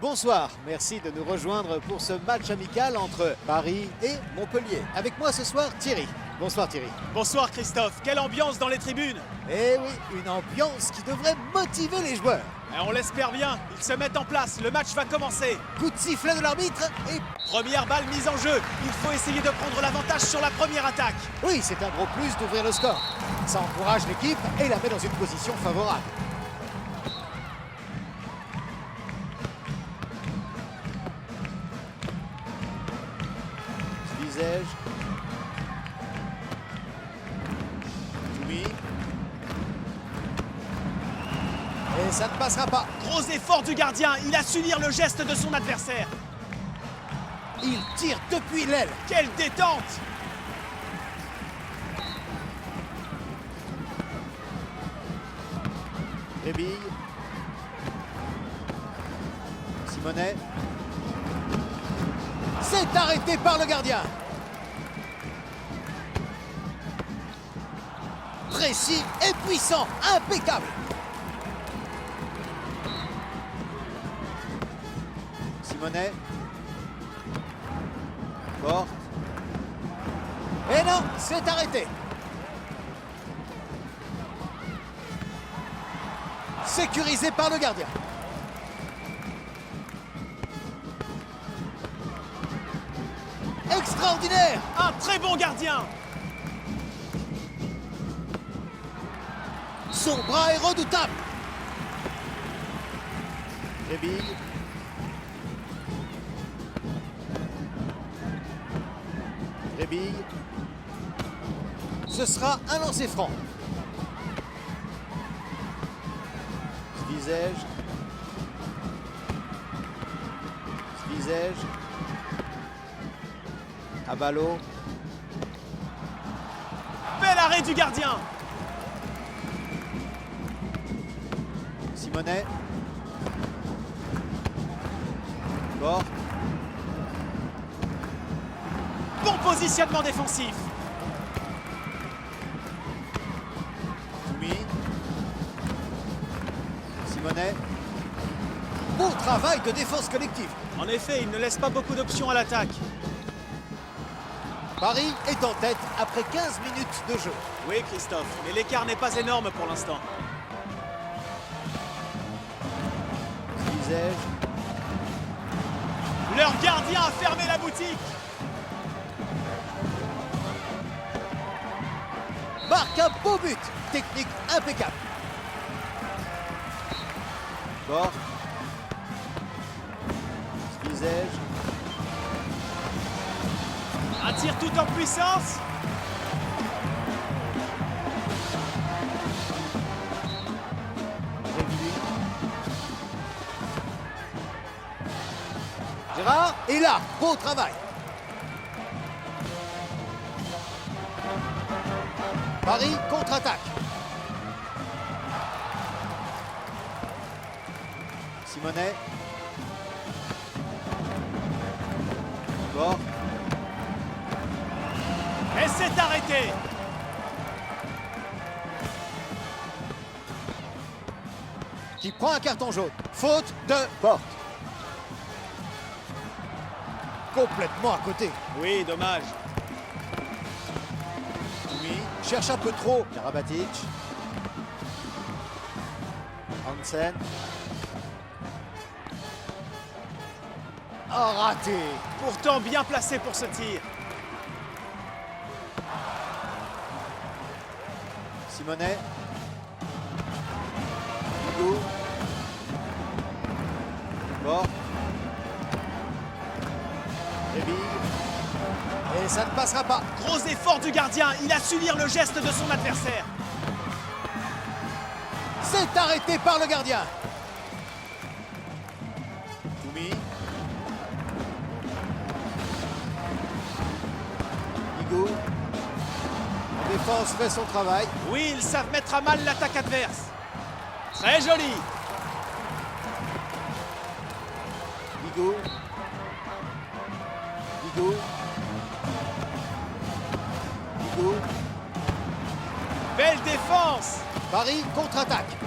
Bonsoir, merci de nous rejoindre pour ce match amical entre Paris et Montpellier. Avec moi ce soir, Thierry. Bonsoir Thierry. Bonsoir Christophe, quelle ambiance dans les tribunes! Eh oui, une ambiance qui devrait motiver les joueurs. On l'espère bien, ils se mettent en place, le match va commencer. Coup de sifflet de l'arbitre et... Première balle mise en jeu, il faut essayer de prendre l'avantage sur la première attaque. Oui, c'est un gros plus d'ouvrir le score. Ça encourage l'équipe et la met dans une position favorable. Visage. Toumi. Et ça ne passera pas. Gros effort du gardien, il a su lire le geste de son adversaire. Il tire depuis l'aile. Quelle détente! Rébille. Simonet. C'est arrêté par le gardien. Précis et puissant, impeccable. Simonet. Porte. Et non, c'est arrêté. Sécurisé par le gardien. Extraordinaire! Un très bon gardien! Son bras est redoutable. Rébille. Rébille. Ce sera un lancer franc. Visage. Visage. Abalo. Bel arrêt du gardien! Simonet. Porte. Bon positionnement défensif! Toumi. Simonet. Beau travail de défense collective. En effet, il ne laisse pas beaucoup d'options à l'attaque. Paris est en tête après 15 minutes de jeu. Oui Christophe, mais l'écart n'est pas énorme pour l'instant. Visage. Leur gardien a fermé la boutique! Marque un beau but. Technique impeccable. Porte. Visage. Un tir tout en puissance! Régulier. Gérard. Et là, beau travail. Paris contre-attaque. Simonet. Porte. Et c'est arrêté! Qui prend un carton jaune. Faute de Porte. Complètement à côté. Oui, dommage. Toumi cherche un peu trop. Karabatic. Hansen. Oh, raté. Pourtant bien placé pour ce tir. Simonet. Hugo. Porte. Rébille. Et ça ne passera pas. Gros effort du gardien, il a su lire le geste de son adversaire. C'est arrêté par le gardien. Toumi. Hugo. La défense fait son travail. Oui, ils savent mettre à mal l'attaque adverse. Très joli. Hugo. Hugo. Hugo. Belle défense. Paris contre-attaque.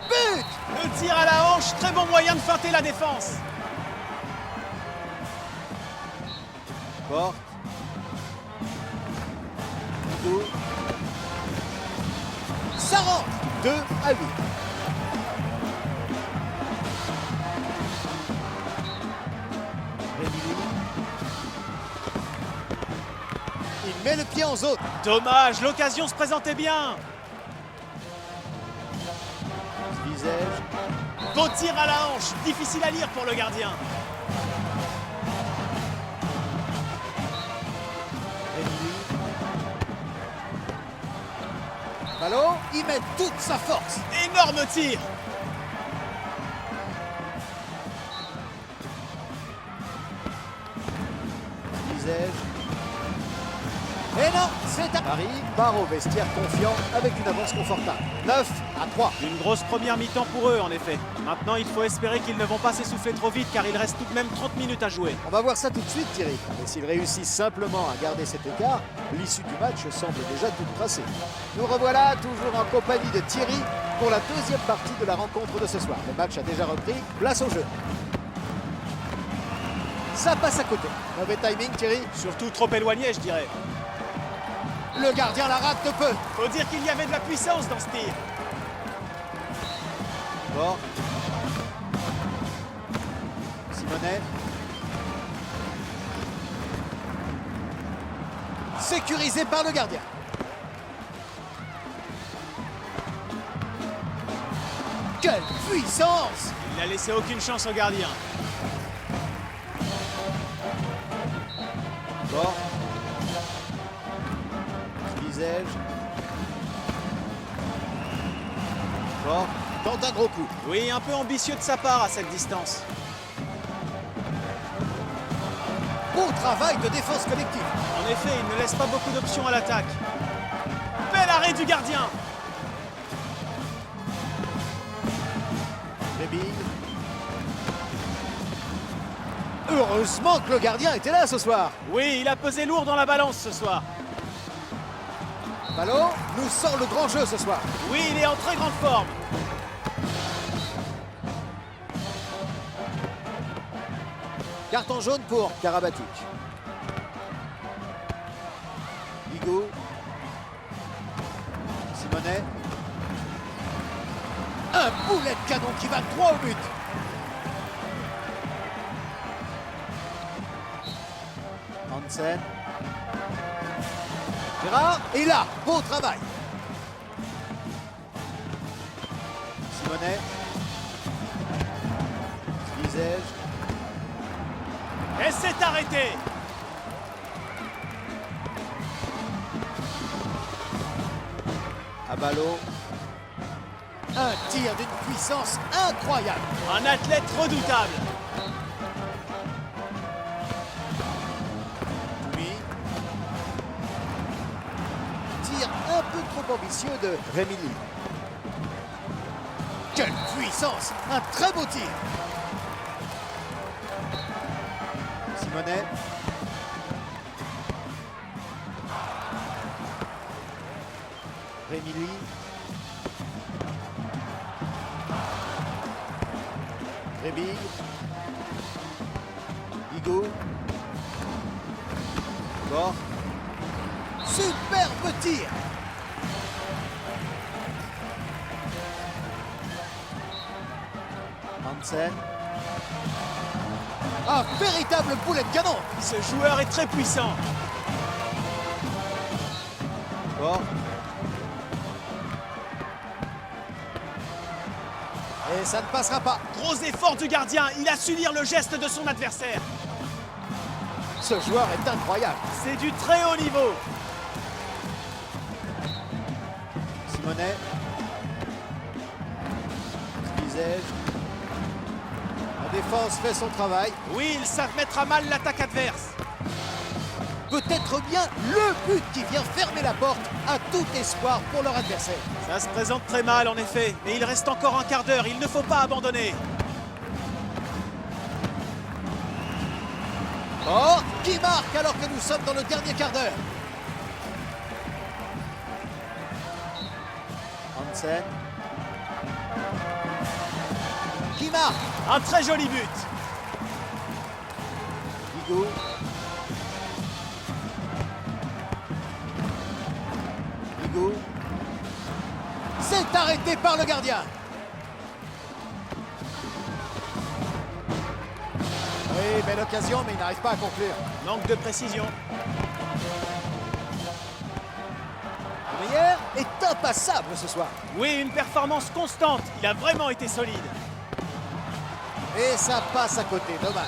But! Le tir à la hanche, très bon moyen de feinter la défense. Porte. Hugo. Ça rentre. 2-8. Il met le pied en zone. Dommage, l'occasion se présentait bien. Visage. Beau tir à la hanche, difficile à lire pour le gardien. Ballon, il met toute sa force. Énorme tir. Visage. Et non, c'est à Paris. Part au vestiaire confiant avec une avance confortable. 9-3. Une grosse première mi-temps pour eux, en effet. Maintenant, il faut espérer qu'ils ne vont pas s'essouffler trop vite, car il reste tout de même 30 minutes à jouer. On va voir ça tout de suite, Thierry. Mais s'ils réussissent simplement à garder cet écart, l'issue du match semble déjà toute tracée. Nous revoilà toujours en compagnie de Thierry pour la deuxième partie de la rencontre de ce soir. Le match a déjà repris. Place au jeu. Ça passe à côté. Mauvais timing, Thierry. Surtout trop éloigné, je dirais. Le gardien la rate de peu. Faut dire qu'il y avait de la puissance dans ce tir. Bon. Simonet. Sécurisé par le gardien. Quelle puissance! Il n'a laissé aucune chance au gardien. Bon. Visage. Bon. Tente un gros coup. Oui, un peu ambitieux de sa part à cette distance. Beau travail de défense collective. En effet, il ne laisse pas beaucoup d'options à l'attaque. Bel arrêt du gardien. Débile. Heureusement que le gardien était là ce soir. Oui, il a pesé lourd dans la balance ce soir. Ballon nous sort le grand jeu ce soir. Oui, il est en très grande forme. Carton jaune pour Karabatic. Hugo. Simonet. Un boulet de canon qui va droit au but. Hansen. Gérard. Et là, beau travail. Simonet. Visage. Et c'est arrêté. Abalo. Un tir d'une puissance incroyable. Un athlète redoutable. Oui. Tir un peu trop ambitieux de Rémilly. Quelle puissance! Un très beau tir. Simonet. Rémilly. Rébille. Hugo. Bon. Superbe tir. Hansen. Un véritable boulet de canon. Ce joueur est très puissant. Bon. Et ça ne passera pas. Gros effort du gardien. Il a su lire le geste de son adversaire. Ce joueur est incroyable. C'est du très haut niveau. Simonet. Visage. La défense fait son travail. Oui, ils savent mettre à mal l'attaque adverse. Peut-être bien le but qui vient fermer la porte à tout espoir pour leur adversaire. Ça se présente très mal en effet, mais il reste encore un quart d'heure, il ne faut pas abandonner. Oh, qui marque alors que nous sommes dans le dernier quart d'heure? Hansen. marque. Un très joli but. Bigot. Bigot. C'est arrêté par le gardien. Oui, belle occasion, mais il n'arrive pas à conclure. Manque de précision. Meyer est impassable ce soir. Oui, une performance constante. Il a vraiment été solide. Et ça passe à côté, dommage.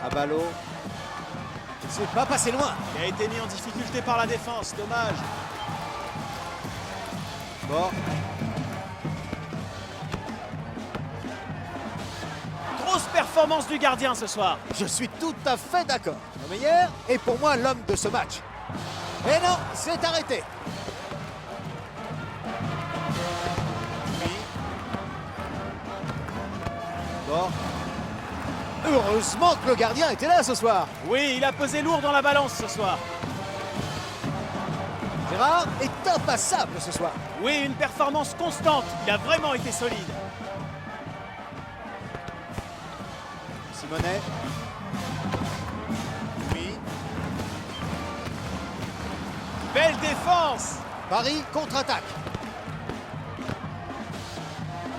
Abalo. C'est pas passé loin. Il a été mis en difficulté par la défense. Dommage. Bon. Grosse performance du gardien ce soir. Je suis tout à fait d'accord. Meyer est pour moi l'homme de ce match. Et non, c'est arrêté. Oui. Bon. Heureusement que le gardien était là ce soir. Oui, il a pesé lourd dans la balance ce soir. Gérard est impassable ce soir. Oui, une performance constante. Il a vraiment été solide. Simonet. Oui. Belle défense. Paris contre-attaque.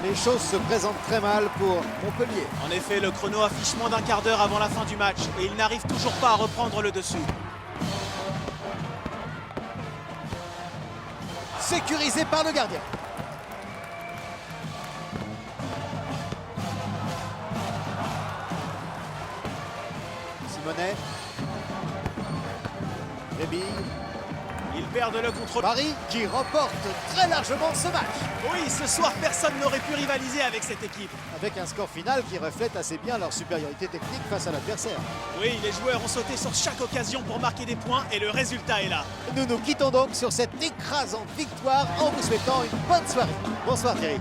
Les choses se présentent très mal pour Montpellier. En effet, le chrono affiche moins d'un quart d'heure avant la fin du match et il n'arrive toujours pas à reprendre le dessus. Sécurisé par le gardien. Simonet. Rébille. Ils perdent le contrôle. Paris qui remporte très largement ce match. Oui, ce soir, personne n'aurait pu rivaliser avec cette équipe. Avec un score final qui reflète assez bien leur supériorité technique face à l'adversaire. Oui, les joueurs ont sauté sur chaque occasion pour marquer des points et le résultat est là. Nous nous quittons donc sur cette écrasante victoire en vous souhaitant une bonne soirée. Bonsoir Thierry.